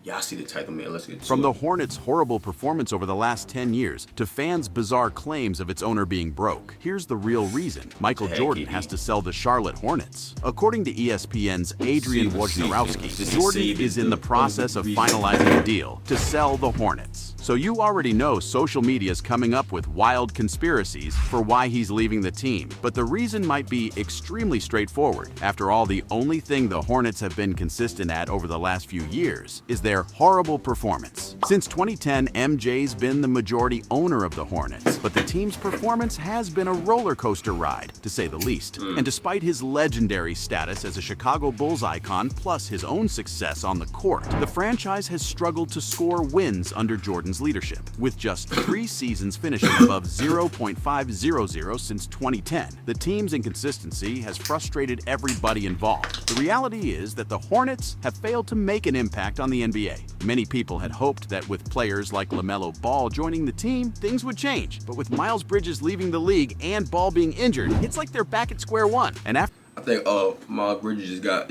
Yeah, I see the title, man. Let's get to From the it. Hornets' horrible performance over the last 10 years to fans' bizarre claims of its owner being broke, here's the real reason Michael Jordan has to sell the Charlotte Hornets. According to ESPN's Adrian Wojnarowski, Jordan is in the process of finalizing a deal to sell the Hornets. So you already know social media is coming up with wild conspiracies for why he's leaving the team. But the reason might be extremely straightforward. After all, the only thing the Hornets have been consistent at over the last few years is their horrible performance. Since 2010, MJ's been the majority owner of the Hornets, but the team's performance has been a roller coaster ride, to say the least. And despite his legendary status as a Chicago Bulls icon, plus his own success on the court, the franchise has struggled to score wins under Jordan's leadership, with just 3 seasons finishing above 0.500 since 2010. The team's inconsistency has frustrated everybody involved. The reality is that the Hornets have failed to make an impact on the NBA. Many people had hoped that with players like LaMelo Ball joining the team, things would change. But with Miles Bridges leaving the league and Ball being injured, it's like they're back at square one. And after I think Miles Bridges just got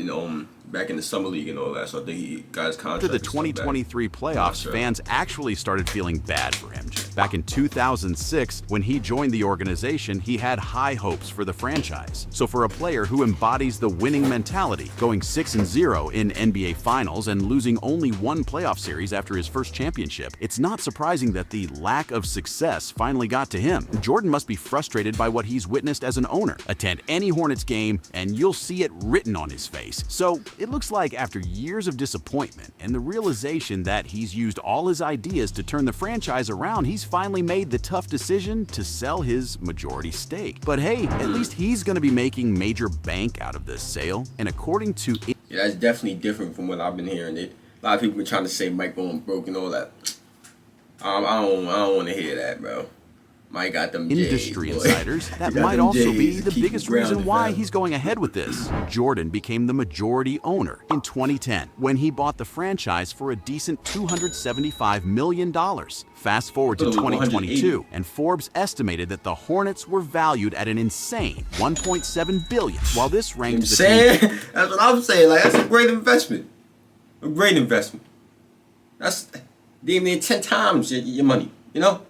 back in the summer league and all that, so I think he got his contract. After the 2023 playoffs, fans actually started feeling bad for MJ. Back in 2006, when he joined the organization, he had high hopes for the franchise. So for a player who embodies the winning mentality, going 6-0 in NBA Finals and losing only 1 playoff series after his first championship, it's not surprising that the lack of success finally got to him. Jordan must be frustrated by what he's witnessed as an owner. Attend any Hornets game and you'll see it written on his face. So it looks like after years of disappointment and the realization that he's used all his ideas to turn the franchise around, he's finally made the tough decision to sell his majority stake. But hey, at least he's going to be making major bank out of this sale. And according to Yeah, that's definitely different from what I've been hearing. A lot of people been trying to say Mike going broke and all that. I don't want to hear that, bro. Mike got them industry J's, insiders, that got might them also J's be to the keep biggest you grounded, reason why fam. he's going ahead with this. Jordan became the majority owner in 2010 when he bought the franchise for a decent $275 million. Fast forward to 2022, and Forbes estimated that the Hornets were valued at an insane $1.7 billion. While this ranked the team, that's what I'm saying. Like, that's a great investment. A great investment. That's damn near 10 times your money, you know?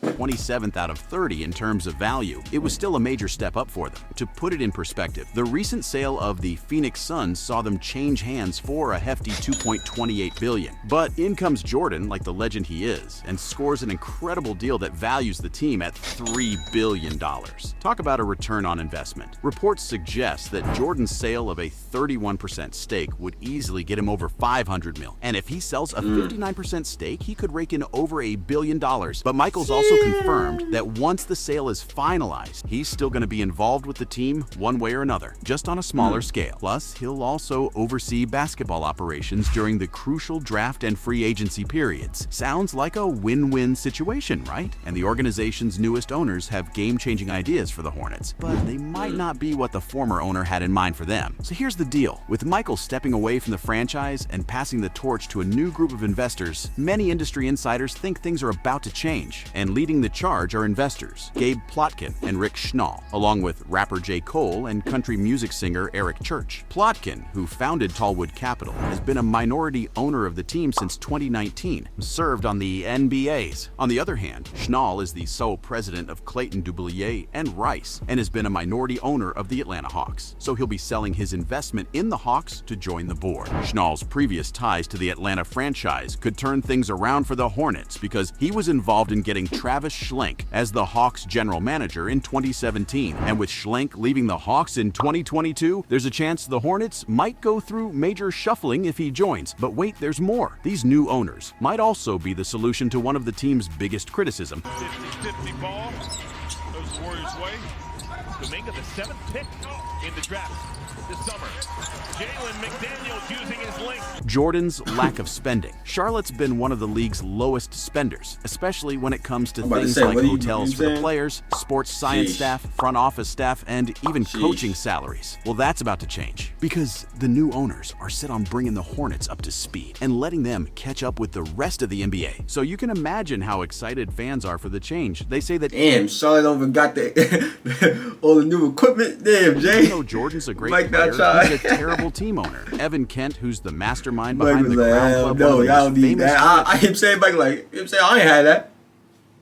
27th out of 30 in terms of value, it was still a major step up for them. To put it in perspective, the recent sale of the Phoenix Suns saw them change hands for a hefty $2.28 billion. But in comes Jordan, like the legend he is, and scores an incredible deal that values the team at $3 billion. Talk about a return on investment. Reports suggest that Jordan's sale of a 31% stake would easily get him over $500 million. And if he sells a 59% stake, he could rake in over $1 billion. But Michael's also confirmed that once the sale is finalized, he's still going to be involved with the team one way or another, just on a smaller scale. Plus, he'll also oversee basketball operations during the crucial draft and free agency periods. Sounds like a win-win situation, right? And the organization's newest owners have game-changing ideas for the Hornets, but they might not be what the former owner had in mind for them. So here's the deal. With Michael stepping away from the franchise and passing the torch to a new group of investors, many industry insiders think things are about to change. And leading the charge are investors Gabe Plotkin and Rick Schnall, along with rapper J. Cole and country music singer Eric Church. Plotkin, who founded Tallwood Capital, has been a minority owner of the team since 2019, served on the NBAs. On the other hand, Schnall is the sole president of Clayton Dubilier and Rice, and has been a minority owner of the Atlanta Hawks. So he'll be selling his investment in the Hawks to join the board. Schnall's previous ties to the Atlanta franchise could turn things around for the Hornets because he was involved in getting Travis Schlenk as the Hawks general manager in 2017. And with Schlenk leaving the Hawks in 2022, there's a chance the Hornets might go through major shuffling if he joins. But wait, there's more. These new owners might also be the solution to one of the team's biggest criticism. 50-50 ball goes the Warriors' way. Dominga, the 7th pick in the draft this summer. Jalen McDaniels using his length. Jordan's lack of spending. Charlotte's been one of the league's lowest spenders, especially when it comes to things like hotels for the players, sports science staff, front office staff, and even coaching salaries. Well, that's about to change because the new owners are set on bringing the Hornets up to speed and letting them catch up with the rest of the NBA. So you can imagine how excited fans are for the change. They say that damn, Charlotte over got the all all the new equipment. Damn, Jay. Even though Jordan's a great Mike player, not try. he's a terrible team owner. Evan Kent, who's the mastermind Mike behind was the like, Crown hell Club, no, one of the y'all most need famous that. I him saying Mike like, him saying I ain't had that.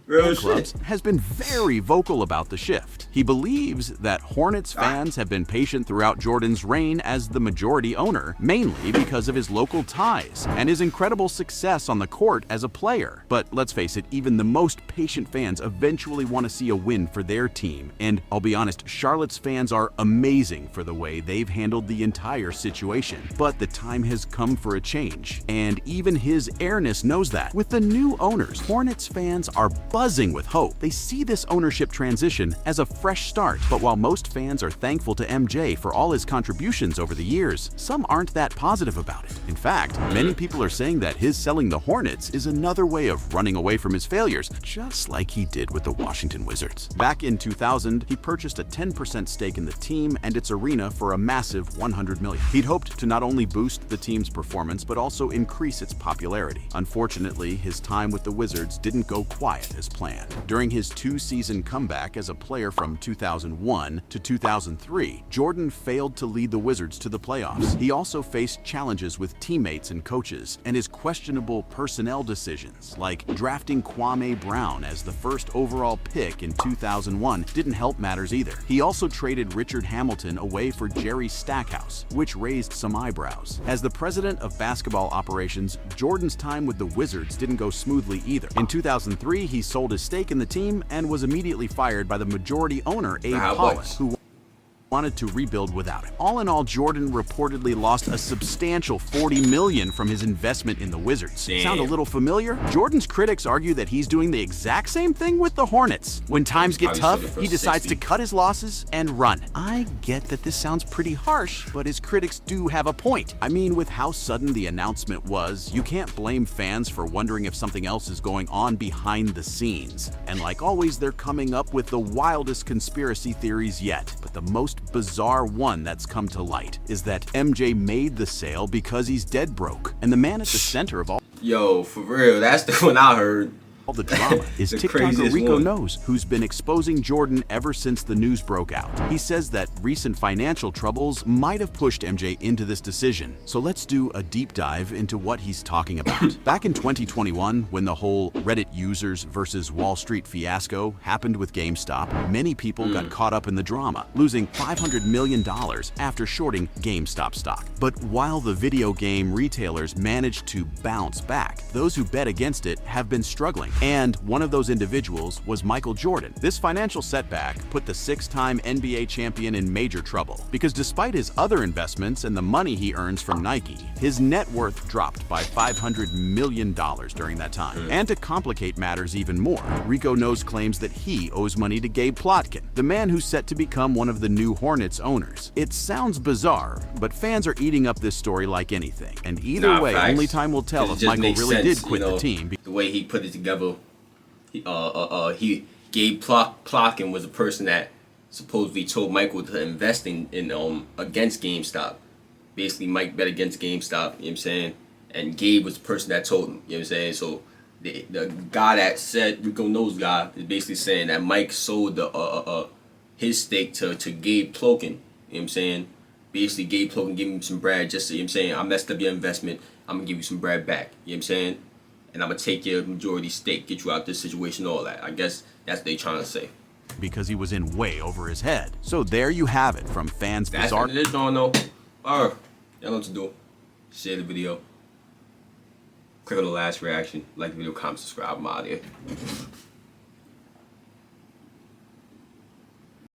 Real clubs, shit. has been very vocal about the shift. He believes that Hornets fans have been patient throughout Jordan's reign as the majority owner, mainly because of his local ties and his incredible success on the court as a player. But let's face it, even the most patient fans eventually want to see a win for their team. And I'll be honest, Charlotte's fans are amazing for the way they've handled the entire situation. But the time has come for a change, and even his airness knows that. With the new owners, Hornets fans are buzzing with hope. They see this ownership transition as a fresh start. But while most fans are thankful to MJ for all his contributions over the years, some aren't that positive about it. In fact, many people are saying that his selling the Hornets is another way of running away from his failures, just like he did with the Washington Wizards. Back in 2000, he purchased a 10% stake in the team and its arena for a massive $100 million. He'd hoped to not only boost the team's performance, but also increase its popularity. Unfortunately, his time with the Wizards didn't go quiet as planned. During his two-season comeback as a player from 2001 to 2003, Jordan failed to lead the Wizards to the playoffs. He also faced challenges with teammates and coaches, and his questionable personnel decisions, like drafting Kwame Brown as the first overall pick in 2001, didn't help matters either. He also traded Richard Hamilton away for Jerry Stackhouse, which raised some eyebrows. As the president of basketball operations, Jordan's time with the Wizards didn't go smoothly either. In 2003, he sold his stake in the team and was immediately fired by the majority owner, Abe Pollock, who wanted to rebuild without him. All in all, Jordan reportedly lost a substantial $40 million from his investment in the Wizards. Damn. Sound a little familiar? Jordan's critics argue that he's doing the exact same thing with the Hornets. When times get tough, he decides to cut his losses and run. I get that this sounds pretty harsh, but his critics do have a point. I mean, with how sudden the announcement was, you can't blame fans for wondering if something else is going on behind the scenes. And like always, they're coming up with the wildest conspiracy theories yet. But the most bizarre one that's come to light is that MJ made the sale because he's dead broke. And the man at the center of all Yo, for real, that's the one I heard. the drama is The TikToker craziest Rico one. Knows, who's been exposing Jordan ever since the news broke out. He says that recent financial troubles might have pushed MJ into this decision. So let's do a deep dive into what he's talking about. Back in 2021, when the whole Reddit users versus Wall Street fiasco happened with GameStop, many people got caught up in the drama, losing $500 million after shorting GameStop stock. But while the video game retailers managed to bounce back, those who bet against it have been struggling. And one of those individuals was Michael Jordan. This financial setback put the six-time NBA champion in major trouble, because despite his other investments and the money he earns from Nike, his net worth dropped by $500 million during that time. And to complicate matters even more, Rico Knows claims that he owes money to Gabe Plotkin, the man who's set to become one of the new Hornets owners. It sounds bizarre, but fans are eating up this story like anything. And either way, facts. only time will tell if It just Michael makes really sense, did quit you know, the team. The way he put it together, Gabe Plotkin was a person that supposedly told Michael to invest in against GameStop. Basically, Mike bet against GameStop, you know what I'm saying? And Gabe was the person that told him, you know what I'm saying? So the guy that said, Rico Knows guy, is basically saying that Mike sold the his stake to Gabe Plotkin, you know what I'm saying? Basically, Gabe Plotkin gave him some bread, just so, you know what I'm saying, I messed up your investment, I'm gonna give you some bread back, you know what I'm saying? And I'm gonna take your majority stake, get you out this situation, all that. I guess that's what they trying to say. Because he was in way over his head. So there you have it, from fans' That's bizarre what it is, don't know. Alright, y'all know what to do. Share the video. Click on the last reaction. Like the video, comment, subscribe. I'm out of here.